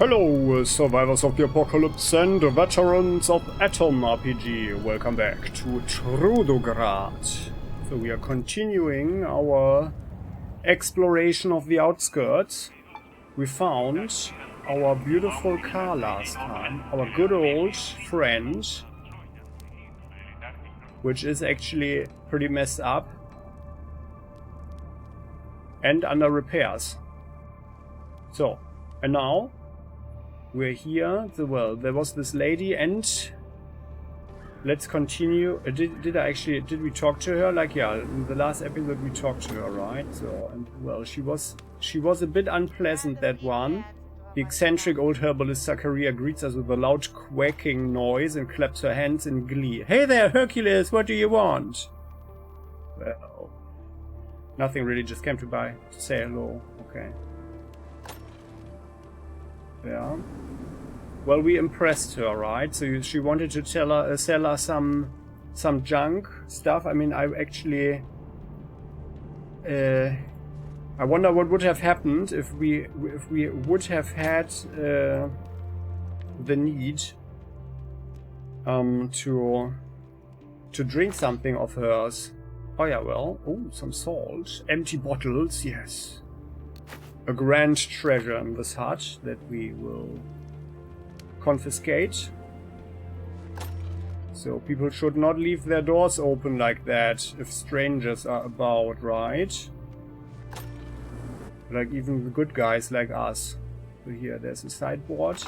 Hello, survivors of the apocalypse and veterans of Atom RPG. Welcome back to Trudograd. So we are continuing our exploration of the outskirts. We found our beautiful car last time, our good old friend, which is actually pretty messed up and under repairs. So, and now we're here. Well, there was this lady, and let's continue. Did we talk to her? Like, yeah, in the last episode we talked to her, right? So, and well, she was a bit unpleasant, that one. The eccentric old herbalist Zakaria greets us with a loud quacking noise and claps her hands in glee. Hey there, Hercules, what do you want? Well, nothing really, just came to say hello. Okay. Yeah. Well, we impressed her, right? So she wanted to sell her some junk stuff. I mean, I actually I wonder what would have happened if we would have had the need to drink something of hers. Oh yeah, well, some salt, empty bottles, yes. A grand treasure in this hut that we will confiscate. So people should not leave their doors open like that if strangers are about, right? Like even the good guys like us. So here, there's a sideboard.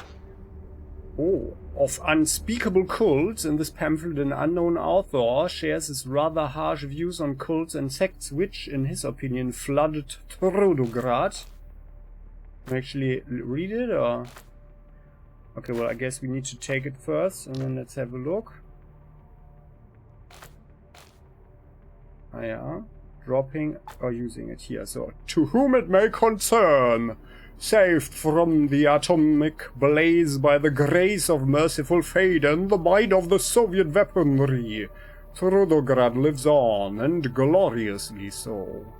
Oh, of unspeakable cults. In this pamphlet, an unknown author shares his rather harsh views on cults and sects which, in his opinion, flooded Trudograd. Actually read it, or okay, well, I guess we need to take it first and then let's have a look. Ah, yeah, dropping or using it here. So, to whom it may concern, saved from the atomic blaze by the grace of merciful fate and the might of the Soviet weaponry, Trudograd lives on, and gloriously so.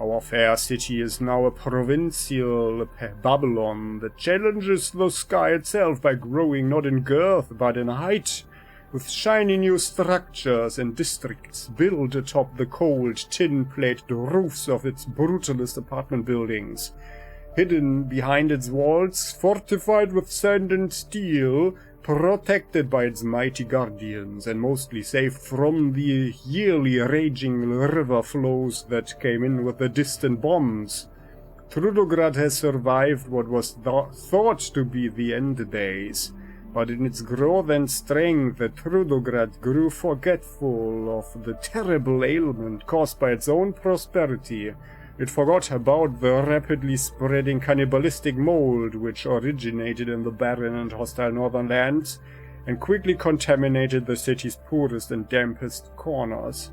Our fair city is now a provincial Babylon that challenges the sky itself by growing not in girth but in height, with shiny new structures and districts built atop the cold tin-plated roofs of its brutalist apartment buildings. Hidden behind its walls, fortified with sand and steel, protected by its mighty guardians, and mostly safe from the yearly raging river flows that came in with the distant bombs. Trudograd has survived what was thought to be the end days, but in its growth and strength, Trudograd grew forgetful of the terrible ailment caused by its own prosperity. It forgot about the rapidly spreading cannibalistic mold which originated in the barren and hostile northern lands and quickly contaminated the city's poorest and dampest corners.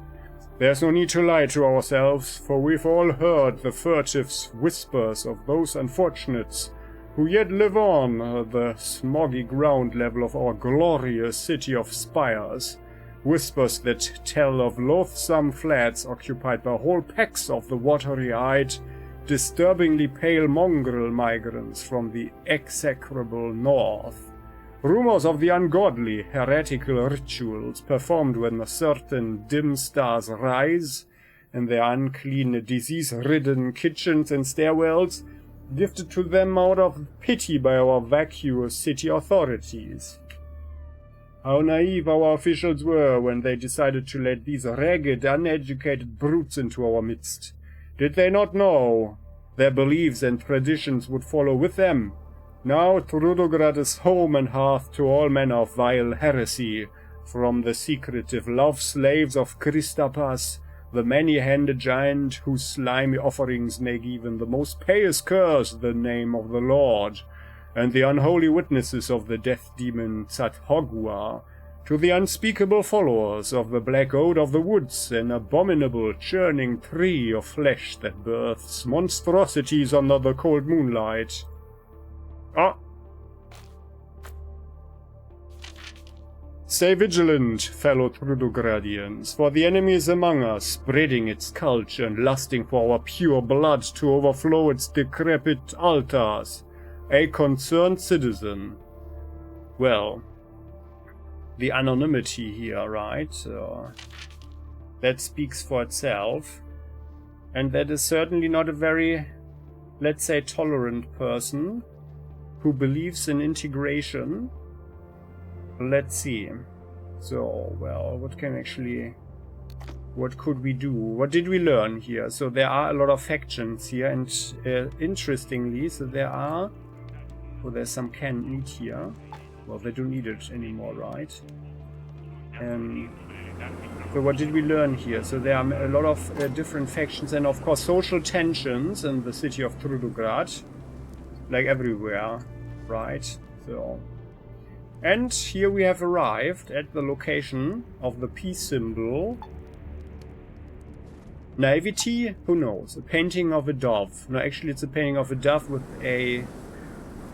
There's no need to lie to ourselves, for we've all heard the furtive whispers of those unfortunates who yet live on the smoggy ground level of our glorious city of spires. Whispers that tell of loathsome flats occupied by whole packs of the watery-eyed, disturbingly pale mongrel migrants from the execrable north. Rumors of the ungodly, heretical rituals performed when certain dim stars rise, and their unclean, disease-ridden kitchens and stairwells, gifted to them out of pity by our vacuous city authorities. How naive our officials were when they decided to let these ragged, uneducated brutes into our midst. Did they not know their beliefs and traditions would follow with them? Now Trudograd is home and hearth to all manner of vile heresy, from the secretive love-slaves of Christapas, the many-handed giant whose slimy offerings make even the most pious curse the name of the Lord, and the unholy witnesses of the death demon Tzat-Hogwa, to the unspeakable followers of the black oat of the woods, an abominable churning tree of flesh that births monstrosities under the cold moonlight. Stay vigilant, fellow Trudogradians, for the enemy is among us, spreading its culture and lusting for our pure blood to overflow its decrepit altars. A concerned citizen. Well, the anonymity here, right? That speaks for itself. And that is certainly not a very, let's say, tolerant person who believes in integration. Let's see. So, well, what could we do? What did we learn here? So there are a lot of factions here, and interestingly, so there are... Oh, there's some canned meat here. Well, they don't need it anymore, right? So what did we learn here? So there are a lot of different factions, and of course social tensions in the city of Trudograd. Like everywhere, right? So... And here we have arrived at the location of the peace symbol. Naivety? Who knows? A painting of a dove. No, actually it's a painting of a dove with a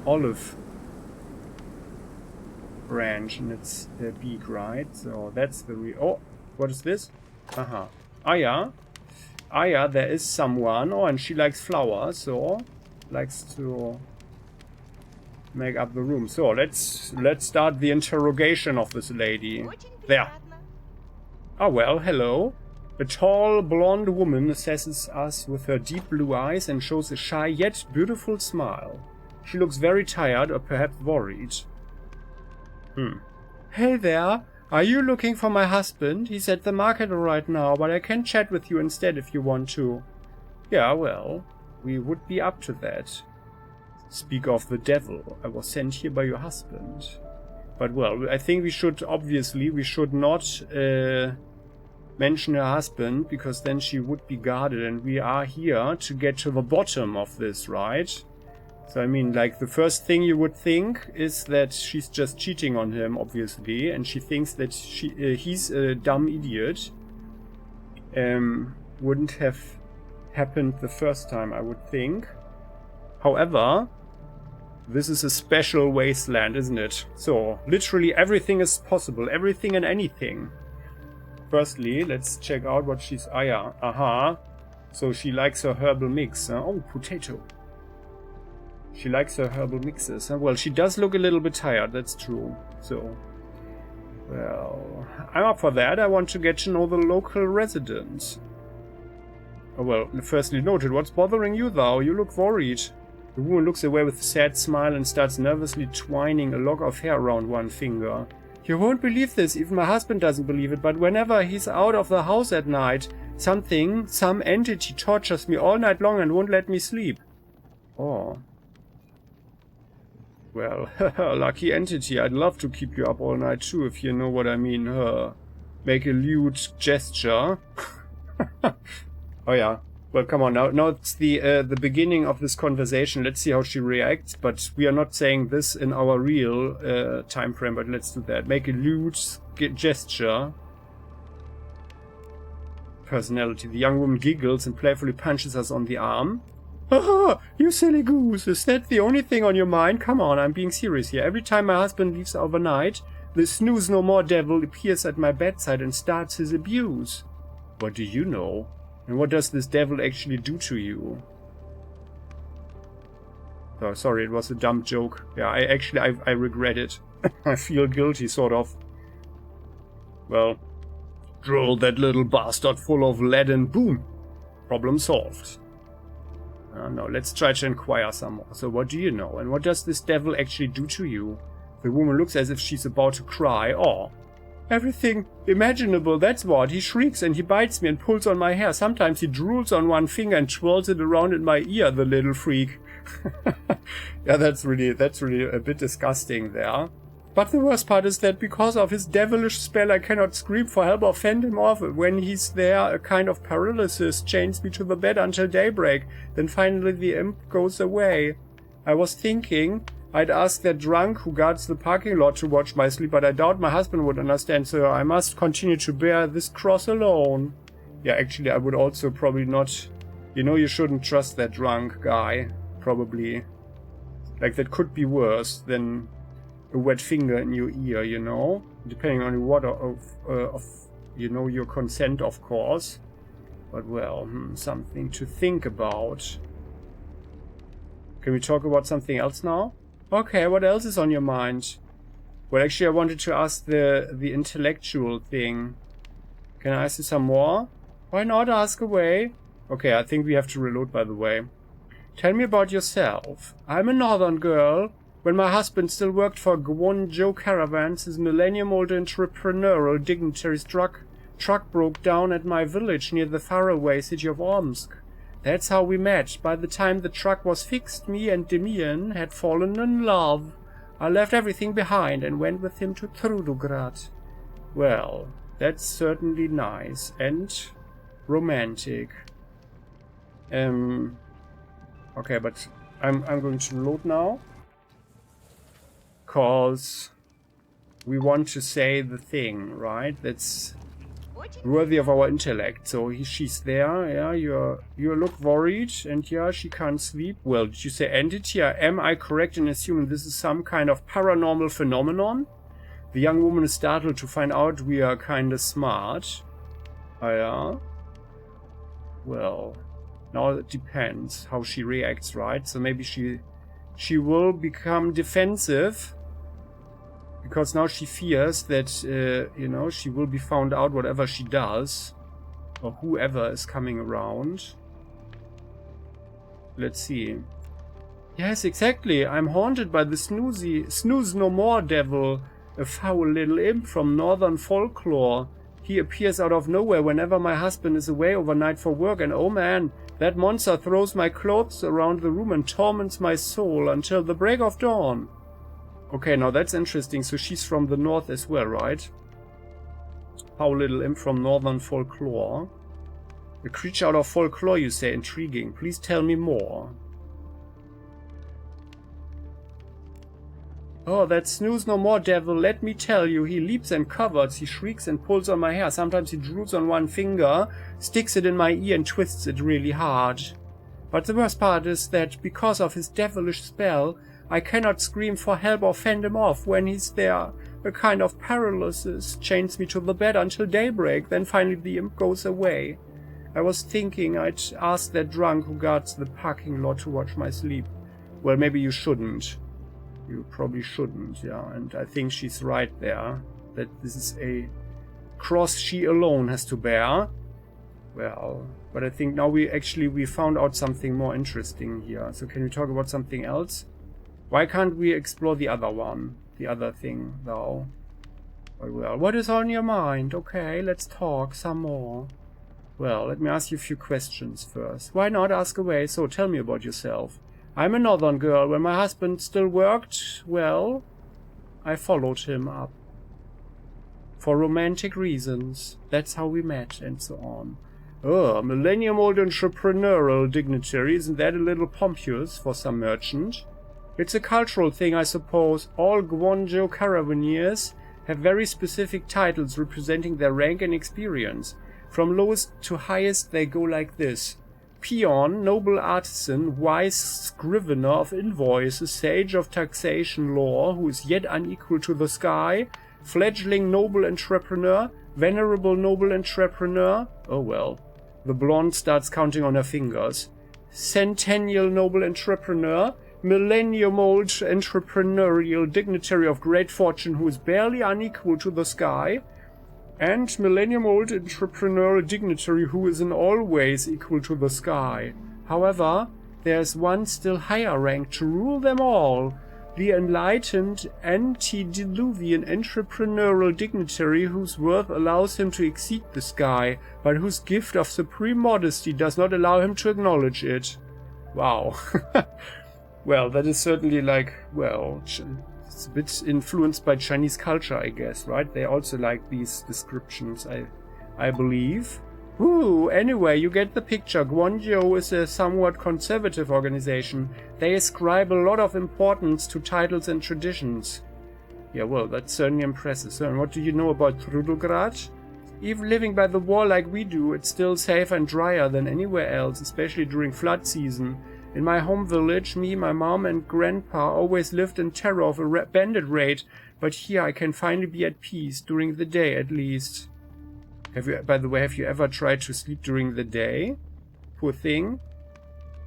olive branch in its beak, right? So that's the oh, what is this? Aha. Ah yeah. Ah yeah, there is someone. Oh, and she likes flowers, so likes to make up the room. So let's start the interrogation of this lady. There. Ah well, hello. A tall, blonde woman assesses us with her deep blue eyes and shows a shy yet beautiful smile. She looks very tired or perhaps worried. Hey there, are you looking for my husband? He's at the market right now, but I can chat with you instead if you want to. Yeah, well, we would be up to that. Speak of the devil, I was sent here by your husband. But well, I think we should not mention her husband, because then she would be guarded, and we are here to get to the bottom of this, right? So I mean, like, the first thing you would think is that she's just cheating on him, obviously, and she thinks that he's a dumb idiot. Wouldn't have happened the first time, I would think. However, this is a special wasteland, isn't it? So, literally everything is possible, everything and anything. Firstly, let's check out what she's... Ah, yeah. Aha. So she likes her herbal mix. Oh, potato. She likes her herbal mixes. Well, she does look a little bit tired, that's true. So, well, I'm up for that. I want to get to know the local residents. Oh, well, firstly noted. What's bothering you, thou? You look worried. The woman looks away with a sad smile and starts nervously twining a lock of hair around one finger. You won't believe this, even my husband doesn't believe it, but whenever he's out of the house at night, some entity tortures me all night long and won't let me sleep. Oh. Well, lucky entity, I'd love to keep you up all night too, if you know what I mean. Make a lewd gesture. Oh yeah. Well, come on, now it's the beginning of this conversation. Let's see how she reacts, but we are not saying this in our real time frame, but let's do that. Make a lewd gesture. Personality. The young woman giggles and playfully punches us on the arm. Haha, you silly goose, is that the only thing on your mind? Come on, I'm being serious here. Every time my husband leaves overnight, the snooze no more devil appears at my bedside and starts his abuse. What do you know? And what does this devil actually do to you? Oh, sorry, it was a dumb joke. Yeah, I regret it. I feel guilty, sort of. Well, drill that little bastard full of lead and boom. Problem solved. No, let's try to inquire some more. So what do you know? And what does this devil actually do to you? The woman looks as if she's about to cry. Oh. Everything imaginable, that's what. He shrieks and he bites me and pulls on my hair. Sometimes he drools on one finger and twirls it around in my ear, the little freak. Yeah, that's really a bit disgusting there. But the worst part is that because of his devilish spell, I cannot scream for help or fend him off. When he's there, a kind of paralysis chains me to the bed until daybreak. Then finally the imp goes away. I was thinking I'd ask that drunk who guards the parking lot to watch my sleep, but I doubt my husband would understand, so I must continue to bear this cross alone. Yeah, actually, I would also probably not... You know, you shouldn't trust that drunk guy, probably. Like, that could be worse than a wet finger in your ear, you know? Depending on what of you know, your consent, of course. But, well, something to think about. Can we talk about something else now? Okay, what else is on your mind? Well, actually, I wanted to ask the intellectual thing. Can I ask you some more? Why not? Ask away. Okay, I think we have to reload, by the way. Tell me about yourself. I'm a northern girl. When my husband still worked for Guangzhou Caravans, his millennium-old entrepreneurial dignitary's truck broke down at my village near the faraway city of Omsk. That's how we met. By the time the truck was fixed, me and Demian had fallen in love. I left everything behind and went with him to Trudograd. Well, that's certainly nice and romantic. Okay, but I'm going to load now. Cause we want to say the thing, right? That's worthy of our intellect. So she's there, yeah, you look worried, and yeah, she can't sleep. Well, did you say entity? Am I correct in assuming this is some kind of paranormal phenomenon? The young woman is startled to find out we are kinda smart. Oh, yeah? Well, now it depends how she reacts, right? So maybe she will become defensive. Because now she fears that, you know, she will be found out whatever she does. Or whoever is coming around. Let's see. Yes, exactly. I'm haunted by the Snooze No More devil. A foul little imp from northern folklore. He appears out of nowhere whenever my husband is away overnight for work. And oh man, that monster throws my clothes around the room and torments my soul until the break of dawn. Okay, now that's interesting. So she's from the north as well, right? Foul little imp from northern folklore. A creature out of folklore, you say? Intriguing. Please tell me more. Oh, that Snooze No More devil, let me tell you. He leaps and covers, he shrieks and pulls on my hair. Sometimes he drools on one finger, sticks it in my ear and twists it really hard. But the worst part is that because of his devilish spell, I cannot scream for help or fend him off when he's there. A kind of paralysis chains me to the bed until daybreak, then finally the imp goes away. I was thinking I'd ask that drunk who guards the parking lot to watch my sleep. Well, maybe you shouldn't. You probably shouldn't, yeah. And I think she's right there. That this is a cross she alone has to bear. Well, but I think now we found out something more interesting here. So can we talk about something else? Why can't we explore the other one? The other thing, though. Well, what is on your mind? Okay, let's talk some more. Well, let me ask you a few questions first. Why not? Ask away. So tell me about yourself. I'm a northern girl. When my husband still worked, well, I followed him up. For romantic reasons. That's how we met, and so on. Oh, millennium-old entrepreneurial dignitary. Isn't that a little pompous for some merchant? It's a cultural thing, I suppose. All Guangzhou caravaneers have very specific titles representing their rank and experience. From lowest to highest they go like this. Peon, noble artisan, wise scrivener of invoices, sage of taxation law, who is yet unequal to the sky, fledgling noble entrepreneur, venerable noble entrepreneur. Oh well. The blonde starts counting on her fingers. Centennial noble entrepreneur, millennium-old entrepreneurial dignitary of great fortune who is barely unequal to the sky, and millennium-old entrepreneurial dignitary who is in all ways equal to the sky. However, there is one still higher rank to rule them all, the enlightened antediluvian entrepreneurial dignitary whose worth allows him to exceed the sky, but whose gift of supreme modesty does not allow him to acknowledge it. Wow. Well, that is certainly like, well, it's a bit influenced by Chinese culture, I guess, right? They also like these descriptions, I believe. Ooh, anyway, you get the picture. Guangzhou is a somewhat conservative organization. They ascribe a lot of importance to titles and traditions. Yeah, well, that's certainly impressive. So, and what do you know about Trudograd? Even living by the wall like we do, it's still safer and drier than anywhere else, especially during flood season. In my home village, me, my mom and grandpa always lived in terror of a bandit raid, but here I can finally be at peace, during the day at least. By the way, have you ever tried to sleep during the day? Poor thing.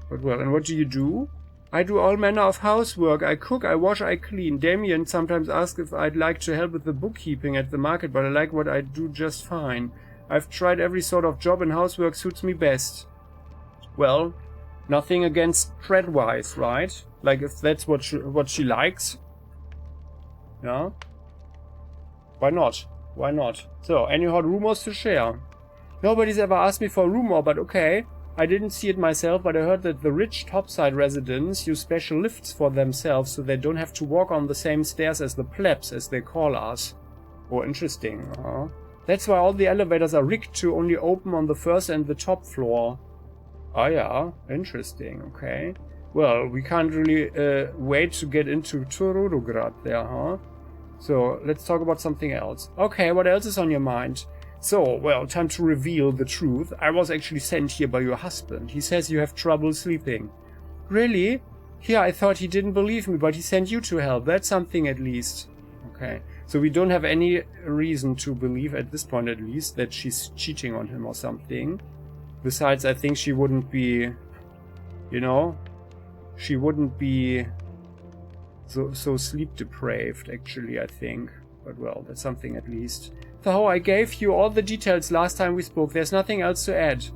But well, and what do? I do all manner of housework. I cook, I wash, I clean. Damien sometimes asks if I'd like to help with the bookkeeping at the market, but I like what I do just fine. I've tried every sort of job and housework suits me best. Well, nothing against Treadwise, right? Like, if that's what she likes. Yeah? Why not? Why not? So, any hot rumors to share? Nobody's ever asked me for a rumor, but okay. I didn't see it myself, but I heard that the rich topside residents use special lifts for themselves so they don't have to walk on the same stairs as the plebs, as they call us. Oh, interesting. That's why all the elevators are rigged to only open on the first and the top floor. Oh yeah, interesting, okay. Well, we can't really wait to get into Tururograd there, huh? So, let's talk about something else. Okay, what else is on your mind? So, well, time to reveal the truth. I was actually sent here by your husband. He says you have trouble sleeping. Really? Yeah, I thought he didn't believe me, but he sent you to help. That's something at least. Okay. So we don't have any reason to believe, at this point at least, that she's cheating on him or something. Besides, I think she wouldn't be, you know, she wouldn't be so sleep deprived, actually, I think. But well, that's something at least. So I gave you all the details last time we spoke. There's nothing else to add.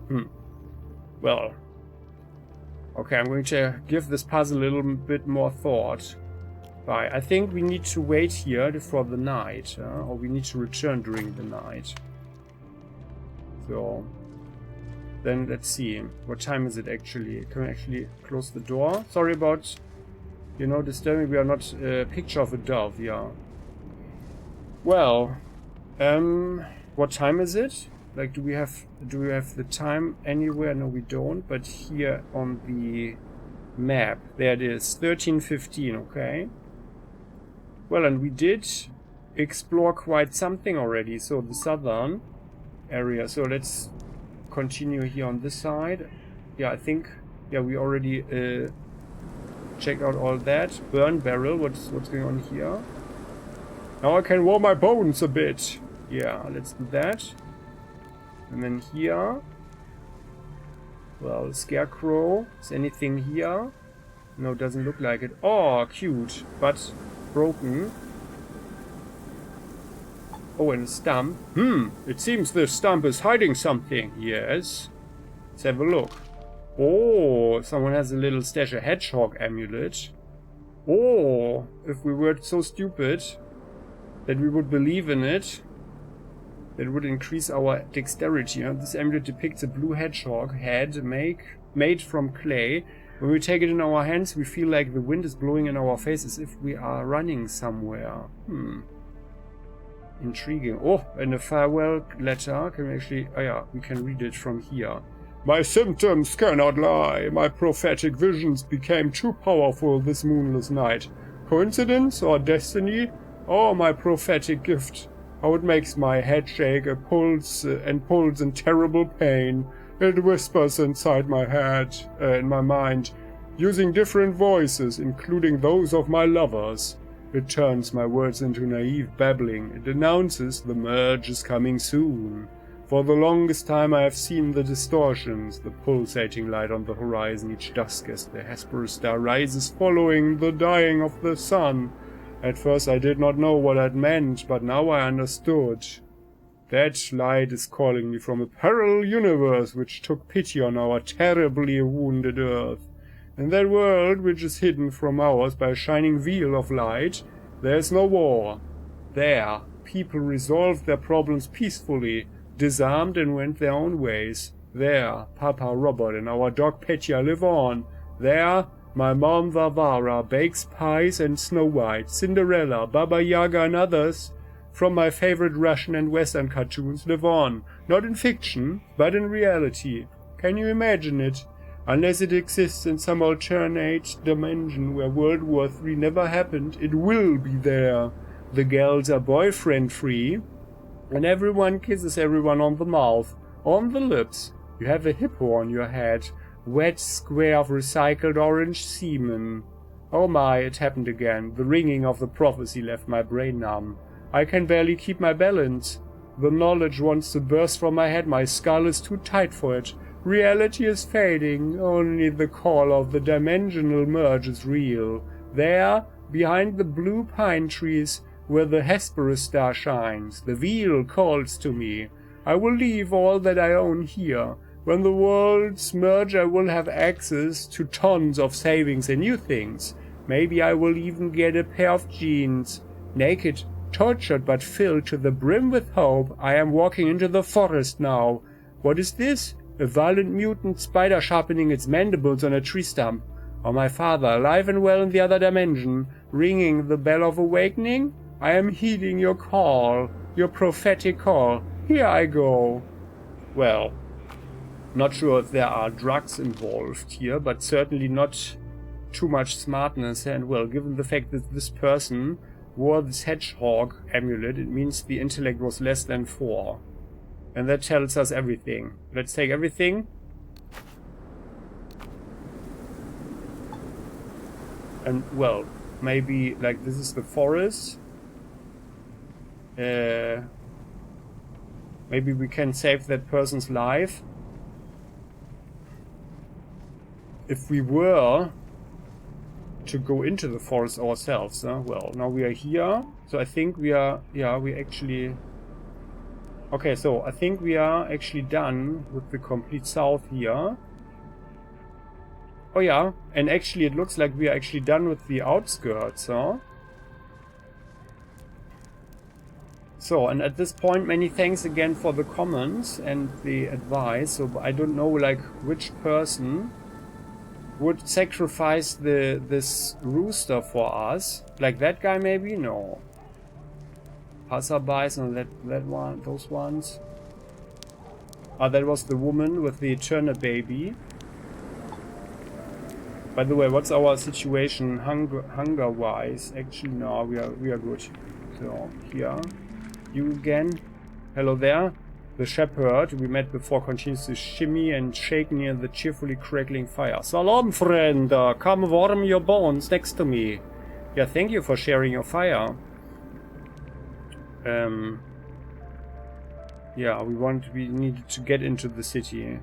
Well. Okay, I'm going to give this puzzle a little bit more thought. Bye. I think we need to wait here for the night. Or we need to return during the night. So. Then let's see. What time is it actually? Can we actually close the door? Sorry about, you know, disturbing. We are not a picture of a dove, yeah. Well, what time is it? Like, do we have the time anywhere? No, we don't. But here on the map, there it is, 13:15. Okay. Well, and we did explore quite something already. So the southern area. So let's continue here on this side. Yeah, I think. Yeah, we already checked out all that. Burn barrel. What's going on here? Now I can warm my bones a bit. Yeah, let's do that. And then here. Well, scarecrow. Is anything here? No, doesn't look like it. Oh, cute. But broken. Oh, and a stump. It seems the stump is hiding something. Yes. Let's have a look. Oh, someone has a little stash, a hedgehog amulet. Oh, if we were so stupid that we would believe in it, that would increase our dexterity. This amulet depicts a blue hedgehog head made from clay. When we take it in our hands, we feel like the wind is blowing in our faces if we are running somewhere. Intriguing. Oh, and a farewell letter. Can we actually... Oh yeah, we can read it from here. My symptoms cannot lie. My prophetic visions became too powerful this moonless night. Coincidence or destiny? Oh, my prophetic gift. How it makes my head shake, pulls in terrible pain. It whispers inside my head, in my mind, using different voices, including those of my lovers. It turns my words into naive babbling. It announces the merge is coming soon. For the longest time I have seen the distortions, the pulsating light on the horizon each dusk as the Hesperus star rises following the dying of the sun. At first I did not know what that meant, but now I understood. That light is calling me from a parallel universe which took pity on our terribly wounded Earth. In that world, which is hidden from ours by a shining veil of light, there is no war. There, people resolved their problems peacefully, disarmed and went their own ways. There, Papa Robert and our dog Petya live on. There, my mom Varvara bakes pies and Snow White, Cinderella, Baba Yaga and others from my favorite Russian and Western cartoons live on. Not in fiction, but in reality. Can you imagine it? Unless it exists in some alternate dimension where World War III never happened, it will be there. The girls are boyfriend-free, and everyone kisses everyone on the mouth, on the lips. You have a hippo on your head, wet square of recycled orange semen. Oh my, it happened again. The ringing of the prophecy left my brain numb. I can barely keep my balance. The knowledge wants to burst from my head. My skull is too tight for it. Reality is fading, only the call of the dimensional merge is real. There, behind the blue pine trees, where the Hesperus star shines, the wheel calls to me. I will leave all that I own here. When the worlds merge, I will have access to tons of savings and new things. Maybe I will even get a pair of jeans. Naked, tortured but filled to the brim with hope, I am walking into the forest now. What is this? A violent mutant spider sharpening its mandibles on a tree stump. Or my father, alive and well in the other dimension, ringing the bell of awakening? I am heeding your call, your prophetic call. Here I go. Well, not sure if there are drugs involved here, but certainly not too much smartness. And well, given the fact that this person wore this hedgehog amulet, it means the intellect was less than 4. And that tells us everything. Let's take everything. And well, maybe like this is the forest. Maybe we can save that person's life. If we were to go into the forest ourselves, well, now we are here. So I think we are, yeah, we actually... Okay, so I think we are actually done with the complete south here. Oh yeah, and actually it looks like we are actually done with the outskirts, huh? So, and at this point, many thanks again for the comments and the advice. So I don't know, like, which person would sacrifice this rooster for us. Like that guy, maybe? No. Passerbys and that one, those ones. Ah, that was the woman with the turnip baby. By the way, what's our situation hunger-wise? Actually, no, we are good. So here. You again. Hello there. The shepherd we met before continues to shimmy and shake near the cheerfully crackling fire. Salam, friend. Come warm your bones next to me. Yeah, thank you for sharing your fire. Yeah, we needed to get into the city.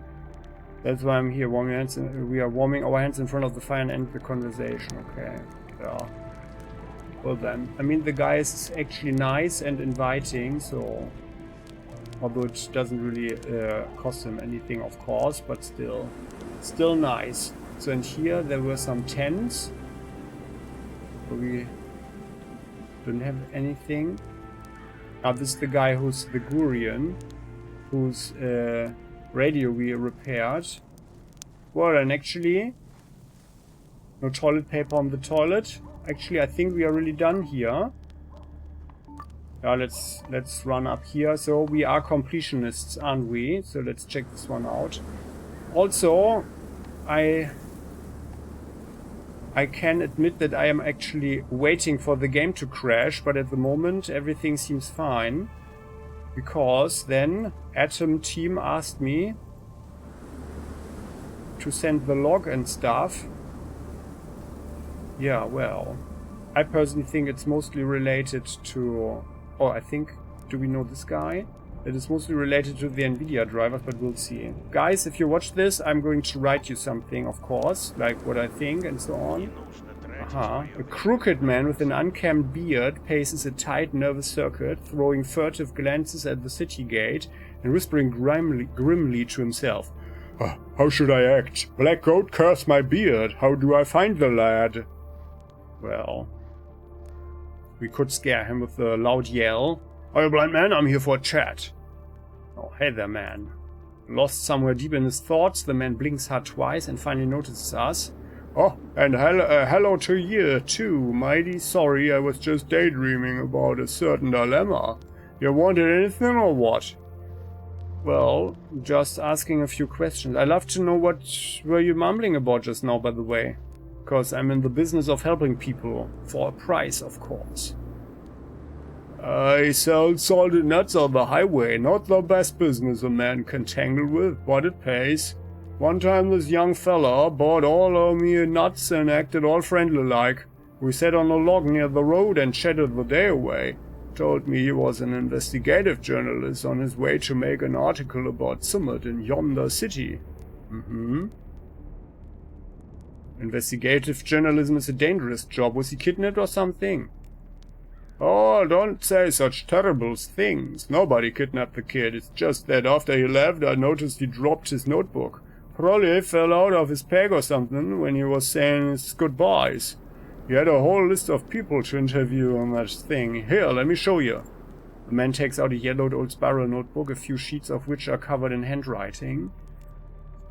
That's why I'm here. Warming hands. We are warming our hands in front of the fire and end the conversation. Okay. Yeah. Well then, I mean the guy is actually nice and inviting, so although it doesn't really cost him anything, of course, but still nice. So in here there were some tents, but we don't have anything. Now this is the guy who's the Gurian, whose radio we repaired. Well, and actually, no toilet paper on the toilet. Actually, I think we are really done here. Yeah, let's run up here. So we are completionists, aren't we? So let's check this one out. Also, I can admit that I am actually waiting for the game to crash, but at the moment everything seems fine. Because then Atom Team asked me to send the log and stuff. Yeah, well, I personally think it's mostly related to... Oh, I think... Do we know this guy? It is mostly related to the NVIDIA drivers, but we'll see. Guys, if you watch this, I'm going to write you something, of course. Like what I think and so on. Aha. A crooked man with an unkempt beard paces a tight, nervous circuit, throwing furtive glances at the city gate and whispering grimly to himself. How should I act? Black coat, curse my beard. How do I find the lad? Well, we could scare him with a loud yell. Oh, you blind man, I'm here for a chat. Oh, hey there, man. Lost somewhere deep in his thoughts, the man blinks hard twice and finally notices us. Oh, and hello to you, too. Mighty sorry, I was just daydreaming about a certain dilemma. You wanted anything or what? Well, just asking a few questions. I'd love to know what were you mumbling about just now, by the way. Because I'm in the business of helping people. For a price, of course. I sell salted nuts on the highway. Not the best business a man can tangle with, but it pays. One time this young fella bought all of me nuts and acted all friendly-like. We sat on a log near the road and chatted the day away. Told me he was an investigative journalist on his way to make an article about Summit in yonder city. Investigative journalism is a dangerous job. Was he kidnapped or something? Oh, don't say such terrible things. Nobody kidnapped the kid. It's just that after he left, I noticed he dropped his notebook. Probably fell out of his peg or something when he was saying his goodbyes. He had a whole list of people to interview on that thing. Here, let me show you. The man takes out a yellowed old spiral notebook, a few sheets of which are covered in handwriting.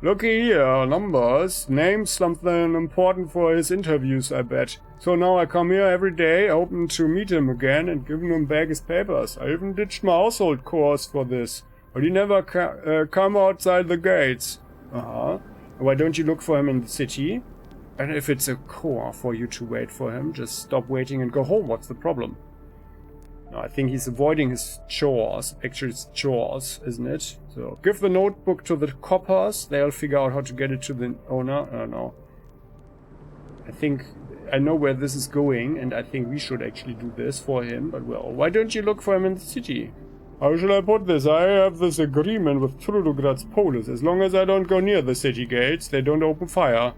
Looky here, numbers, names, something important for his interviews, I bet. So now I come here every day, hoping to meet him again and giving him back his papers. I even ditched my household chores for this, but he never come outside the gates. Why don't you look for him in the city? And if it's a chore for you to wait for him, just stop waiting and go home. What's the problem? No, I think he's avoiding his chores. Actually, it's chores, isn't it? So, give the notebook to the coppers. They'll figure out how to get it to the owner. No. I think I know where this is going, and I think we should actually do this for him. But, well, why don't you look for him in the city? How shall I put this? I have this agreement with Trudograd's police. As long as I don't go near the city gates, they don't open fire.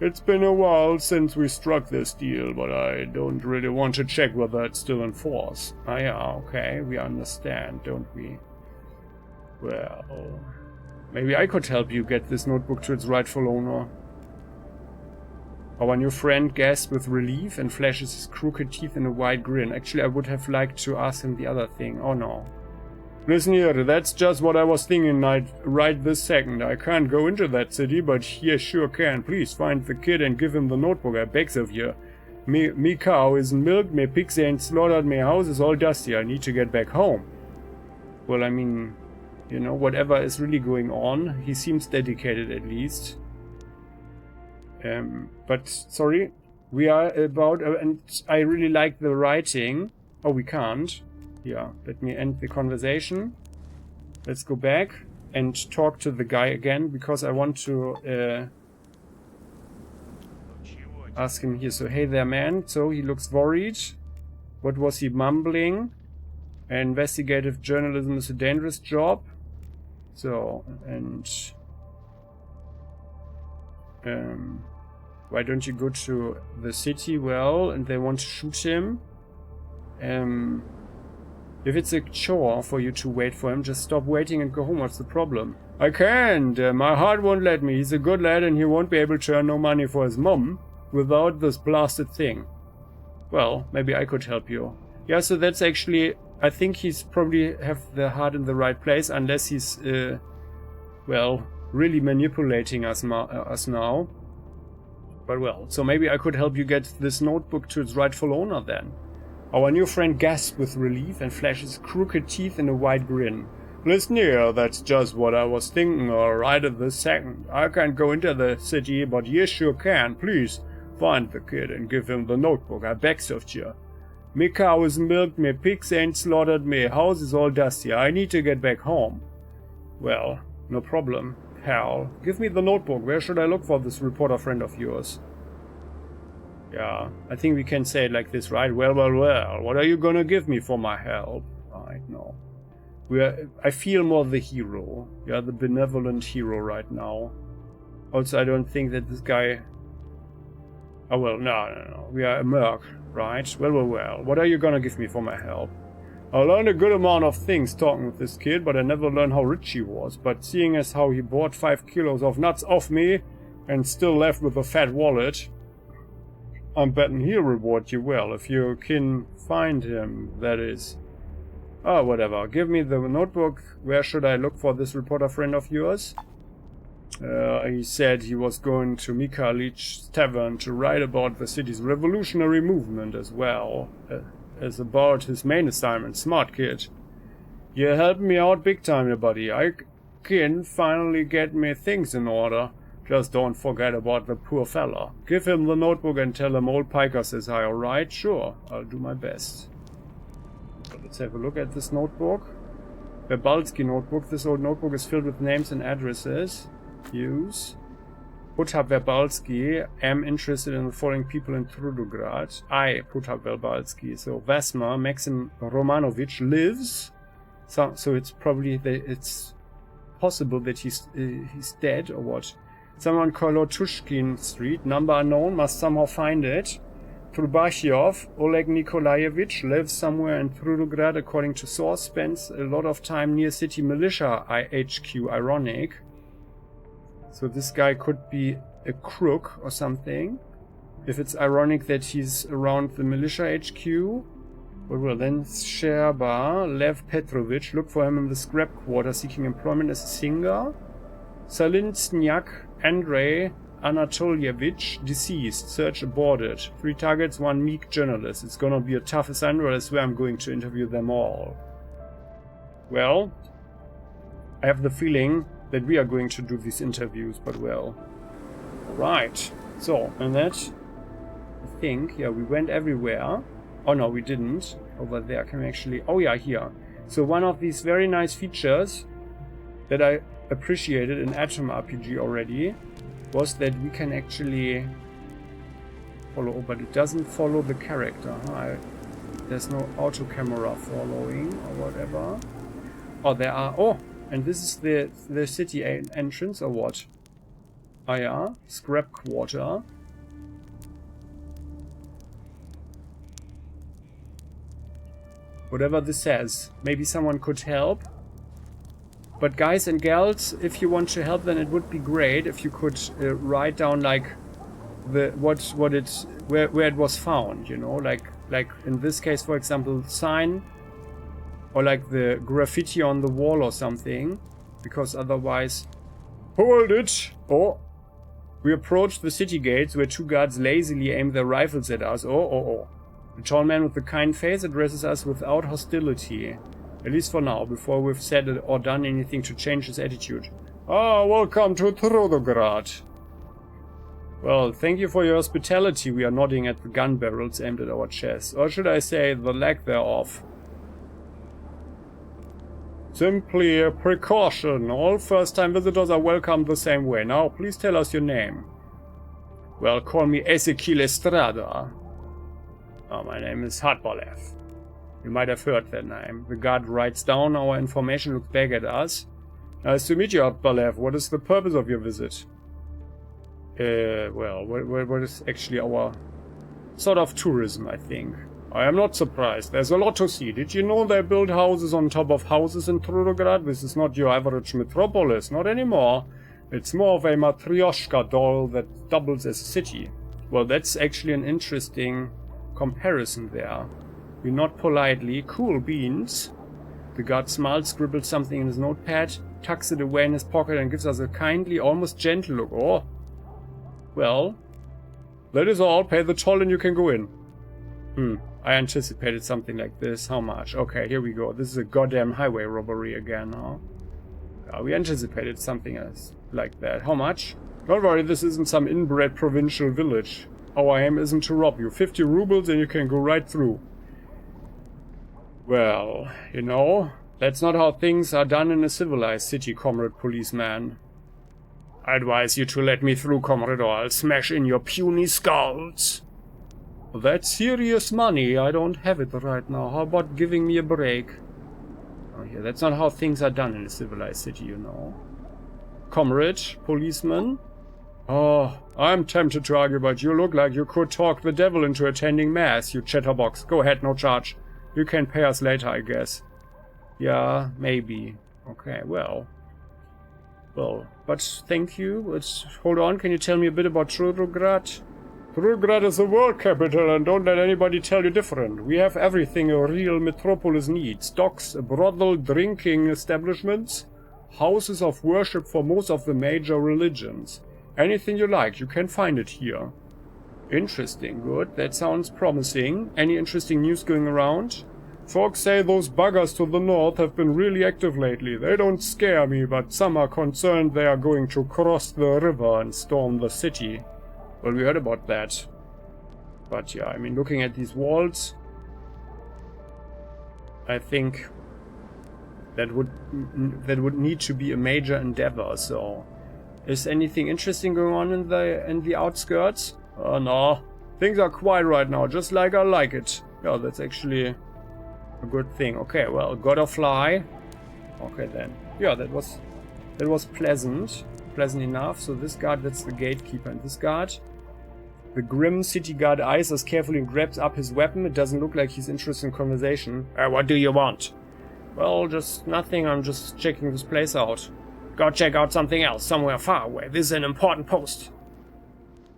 It's been a while since we struck this deal, but I don't really want to check whether it's still in force. Ah yeah, okay, we understand, don't we? Well, maybe I could help you get this notebook to its rightful owner. Our new friend gasps with relief and flashes his crooked teeth in a wide grin. Actually, I would have liked to ask him the other thing. Oh no. Listen here, that's just what I was thinking right this second. I can't go into that city, but he sure can. Please find the kid and give him the notebook, I begs of you. Me cow isn't milked, me pigs ain't slaughtered, me house is all dusty. I need to get back home. Well, I mean, you know, whatever is really going on, he seems dedicated at least. But, sorry, we are about, and I really like the writing. Oh, we can't. Yeah, let me end the conversation. Let's go back and talk to the guy again, because I want to ask him here. So, hey there, man. So, he looks worried. What was he mumbling? Investigative journalism is a dangerous job. So, and why don't you go to the city? Well, and they want to shoot him. If it's a chore for you to wait for him, just stop waiting and go home. What's the problem? I can't. My heart won't let me. He's a good lad and he won't be able to earn no money for his mum without this blasted thing. Well, maybe I could help you. Yeah, so that's actually... I think he's probably have the heart in the right place, unless he's, well, really manipulating us now. But well, so maybe I could help you get this notebook to its rightful owner then. Our new friend gasps with relief and flashes crooked teeth in a wide grin. Listen here, that's just what I was thinking right at this second. I can't go into the city, but you sure can. Please, find the kid and give him the notebook, I begs of you. Me cow is milked, me pigs ain't slaughtered, me house is all dusty. I need to get back home. Well, no problem, pal. Give me the notebook. Where should I look for this reporter friend of yours? Yeah, I think we can say it like this, right? Well, what are you gonna give me for my help? Right, no. I feel more the hero. Yeah, the benevolent hero right now. Also, I don't think that this guy... Oh, well, no. We are a merc, right? Well. What are you gonna give me for my help? I learned a good amount of things talking with this kid, but I never learned how rich he was. But seeing as how he bought 5 kilos of nuts off me and still left with a fat wallet... I'm betting he'll reward you well, if you can find him, that is. Oh, whatever. Give me the notebook. Where should I look for this reporter friend of yours? He said he was going to Mikhailov's tavern to write about the city's revolutionary movement as well as about his main assignment. Smart kid. You helped me out big time, buddy. I can finally get me things in order. Just don't forget about the poor fella. Give him the notebook and tell him old Piker says hi, alright? Sure, I'll do my best. So let's have a look at this notebook. Verbalski notebook. This old notebook is filled with names and addresses. Use. Putab Verbalski. Am interested in the following people in Trudograd. I, Putab Verbalski. So Vasma, Maxim Romanovich lives. So it's probably... it's possible that he's dead or what. Someone call Lotushkin Street. Number unknown. Must somehow find it. Trubashiov, Oleg Nikolaevich, lives somewhere in Trudograd according to source. Spends a lot of time near city militia HQ. Ironic. So this guy could be a crook or something. If it's ironic that he's around the militia HQ. Well, then Sherba, Lev Petrovich, look for him in the scrap quarter seeking employment as a singer. Salinsnyak, Andrei Anatolievich, deceased, search aborted. 3 targets, 1 meek journalist. It's gonna be a tough assignment, but I swear I'm going to interview them all. Well, I have the feeling that we are going to do these interviews, but well. Right, so, and that, I think, yeah, we went everywhere. Oh no, we didn't. Over there, can we actually... Oh yeah, here. So one of these very nice features that I appreciated in Atom RPG already was that we can actually follow, but it doesn't follow the character. Huh? There's no auto camera following or whatever. Oh, there are... Oh! And this is the city entrance or what? Ah yeah, scrap quarter. Whatever this says. Maybe someone could help. But guys and gals, if you want to help, then it would be great if you could write down like where it was found, you know, like in this case, for example, sign, or like the graffiti on the wall or something, because otherwise, hold it. Oh, we approached the city gates where 2 guards lazily aim their rifles at us. Oh. The tall man with the kind face addresses us without hostility. At least for now, before we've said or done anything to change his attitude. Ah, welcome to Trudograd. Well, thank you for your hospitality. We are nodding at the gun barrels aimed at our chests. Or should I say, the lack thereof. Simply a precaution. All first-time visitors are welcomed the same way. Now, please tell us your name. Well, call me Ezekiel Estrada. Oh, my name is Hatbalev. You might have heard that name. The guard writes down our information, looks back at us. Nice to meet you, Hatbalev. What is the purpose of your visit? Well, what is actually our sort of tourism, I think. I am not surprised. There's a lot to see. Did you know they build houses on top of houses in Trudograd? This is not your average metropolis. Not anymore. It's more of a Matryoshka doll that doubles as a city. Well, that's actually an interesting comparison there. We nod politely. Cool beans. The guard smiles, scribbles something in his notepad, tucks it away in his pocket and gives us a kindly, almost gentle look. Oh. Well, that is all. Pay the toll and you can go in. I anticipated something like this. How much? Okay, here we go. This is a goddamn highway robbery again, huh? Yeah, we anticipated something else like that. How much? Don't worry, this isn't some inbred provincial village. Our aim isn't to rob you. 50 rubles and you can go right through. Well, you know, that's not how things are done in a civilized city, Comrade Policeman. I advise you to let me through, Comrade, or I'll smash in your puny skulls. That's serious money. I don't have it right now. How about giving me a break? Oh, yeah, that's not how things are done in a civilized city, you know. Comrade, policeman? Oh, I'm tempted to argue, but you look like you could talk the devil into attending mass, you chatterbox. Go ahead, no charge. You can pay us later, I guess. Yeah, maybe. Okay, well, but thank you. Let's hold on. Can you tell me a bit about Trudograd? Trudograd is the world capital, and don't let anybody tell you different. We have everything a real metropolis needs. Docks, a brothel, drinking establishments, houses of worship for most of the major religions. Anything you like, you can find it here. Interesting, good. That sounds promising. Any interesting news going around? Folks say those buggers to the north have been really active lately. They don't scare me, but some are concerned they are going to cross the river and storm the city. Well, we heard about that. But yeah, I mean, looking at these walls, I think that would need to be a major endeavor. So, is anything interesting going on in the outskirts? No, things are quiet right now, just like I like it. Yeah, that's actually a good thing. Okay, well, gotta fly. Okay then. Yeah, that was pleasant. pleasant enough. So this guard, that's the gatekeeper. And this guard, the grim city guard, eyes us carefully and grabs up his weapon. It doesn't look like he's interested in conversation. What do you want? Well, just nothing. I'm just checking this place out. Go check out something else, somewhere far away. This is an important post.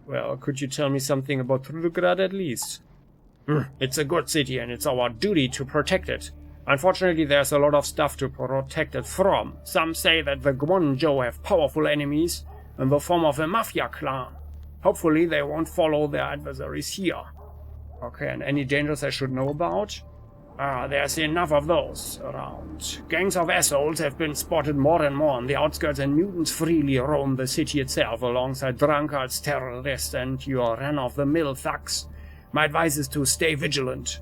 Well, could you tell me something about Trudograd at least? It's a good city and it's our duty to protect it. Unfortunately, there's a lot of stuff to protect it from. Some say that the Gwonjo have powerful enemies in the form of a mafia clan. Hopefully they won't follow their adversaries here. Okay, and any dangers I should know about? There's enough of those around. Gangs of assholes have been spotted more and more on the outskirts, and mutants freely roam the city itself alongside drunkards, terrorists, and your run-of-the-mill thugs. My advice is to stay vigilant.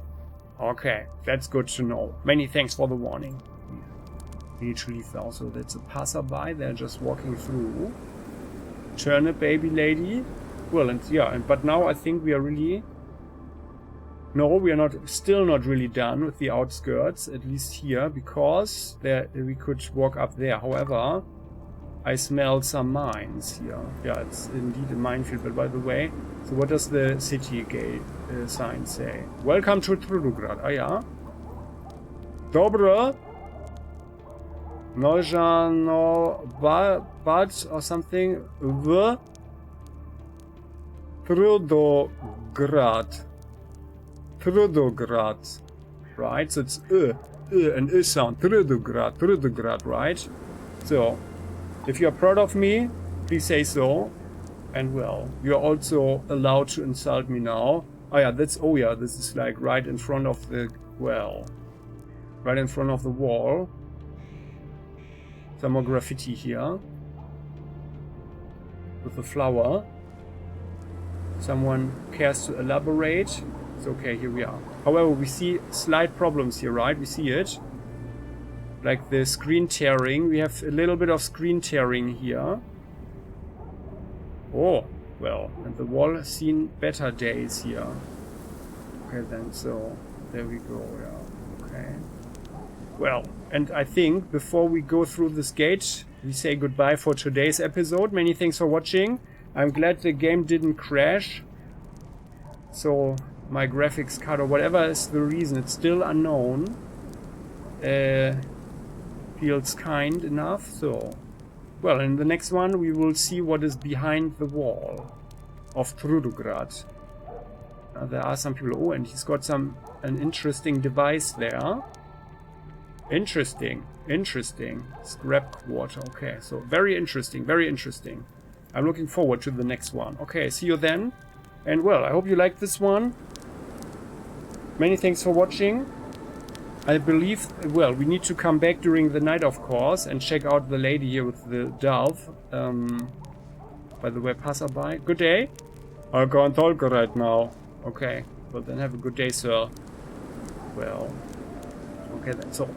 Okay, that's good to know. Many thanks for the warning. We need to leave now, so that's a passerby. They're just walking through. Turnip baby lady. Well, and yeah, but now I think we are really... No, we are still not really done with the outskirts, at least here, because we could walk up there. However, I smell some mines here. Yeah, it's indeed a minefield, but by the way, so what does the city gate sign say? Welcome to Trudograd. Ah, yeah. Dobre. Nojano Bad or something. V. Trudograd. Trudograd. Right? So it's and sound. Trudograd, right? So, if you are proud of me, please say so. And well, you're also allowed to insult me now. Oh yeah, this is like right in front of the, well, right in front of the wall. Some more graffiti here. With a flower. Someone cares to elaborate. It's okay, here we are. However, we see slight problems here, right? We see it. Like the screen tearing. We have a little bit of screen tearing here. Oh, well, and the wall has seen better days here. Okay then, so there we go, yeah. Okay. Well, and I think before we go through this gate, we say goodbye for today's episode. Many thanks for watching. I'm glad the game didn't crash. So my graphics card or whatever is the reason, it's still unknown. Feels kind enough, so... Well, in the next one we will see what is behind the wall of Trudograd. There are some people... Oh, and he's got an interesting device there. Interesting. Scrap quarter. Okay, so very interesting, very interesting. I'm looking forward to the next one. Okay, see you then. And well, I hope you liked this one. Many thanks for watching. I believe, well, we need to come back during the night, of course, and check out the lady here with the dove. By the way, passerby. Good day. I can't talk right now. Okay, well then have a good day, sir. Well, okay then. So,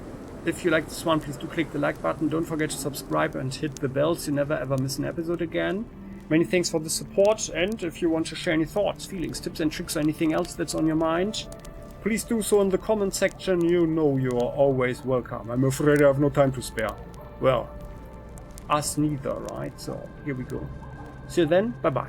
if you like this one, please do click the like button. Don't forget to subscribe and hit the bell so you never ever miss an episode again. Many thanks for the support, and if you want to share any thoughts, feelings, tips and tricks, or anything else that's on your mind, please do so in the comment section. You know you are always welcome. I'm afraid I have no time to spare. Well, us neither, right? So, here we go. See you then. Bye-bye.